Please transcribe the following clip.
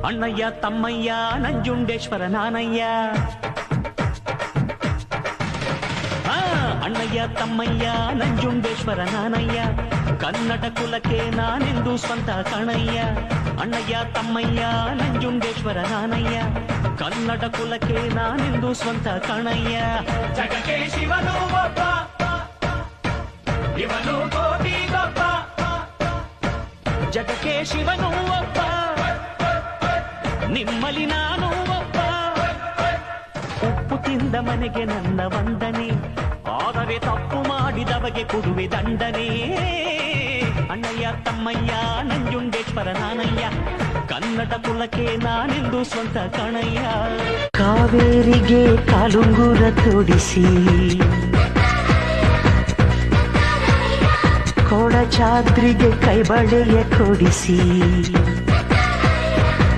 ಅಣ್ಣಯ್ಯ ತಮ್ಮಯ್ಯ ನಂಜುಂಡೇಶ್ವರ ನಾನಯ್ಯ. ಅಣ್ಣಯ್ಯ ತಮ್ಮಯ್ಯ ನಂಜುಂಡೇಶ್ವರ ನಾನಯ್ಯ, ಕನ್ನಡ ಕುಲಕ್ಕೆ ನಾನೆಂದು ಸ್ವಂತ ಕಣಯ್ಯ. ಅಣ್ಣಯ್ಯ ತಮ್ಮಯ್ಯ ನಂಜುಂಡೇಶ್ವರ ನಾನಯ್ಯ, ಕನ್ನಡ ಕುಲಕ್ಕೆ ನಾನೆಂದು ಸ್ವಂತ ಕಣಯ್ಯ. ಜಗಕ್ಕೆ ಶಿವನು ಒಬ್ಬ, ಇವನು ಕೋಟಿ ಗೊಬ್ಬ. ಜಗಕ್ಕೆ ಶಿವನು ಒಬ್ಬ, ನಿಮ್ಮಲ್ಲಿ ನಾನು ಒಬ್ಬ. ಉಪ್ಪು ತಿಂದ ಮನೆಗೆ ನನ್ನ ವಂದನೆ, ಆದರೆ ತಪ್ಪು ಮಾಡಿದವಗೆ ಕೊಡುವೆ ದಂಡನೆ. ಅಣ್ಣಯ್ಯ ತಮ್ಮಯ್ಯ ನಂಜುಂಡೇಶ್ವರ ನಾನಯ್ಯ, ಕನ್ನಡ ಕುಲಕ್ಕೆ ನಾನೆಂದು ಸ್ವಂತ ಕಣಯ್ಯ. ಕಾವೇರಿಗೆ ಕಾಲುಂಗುರ ತೊಡಿಸಿ, ಕೊಡಚಾದ್ರಿಗೆ ಕೈಬಳೆಯ ಕೊಡಿಸಿ,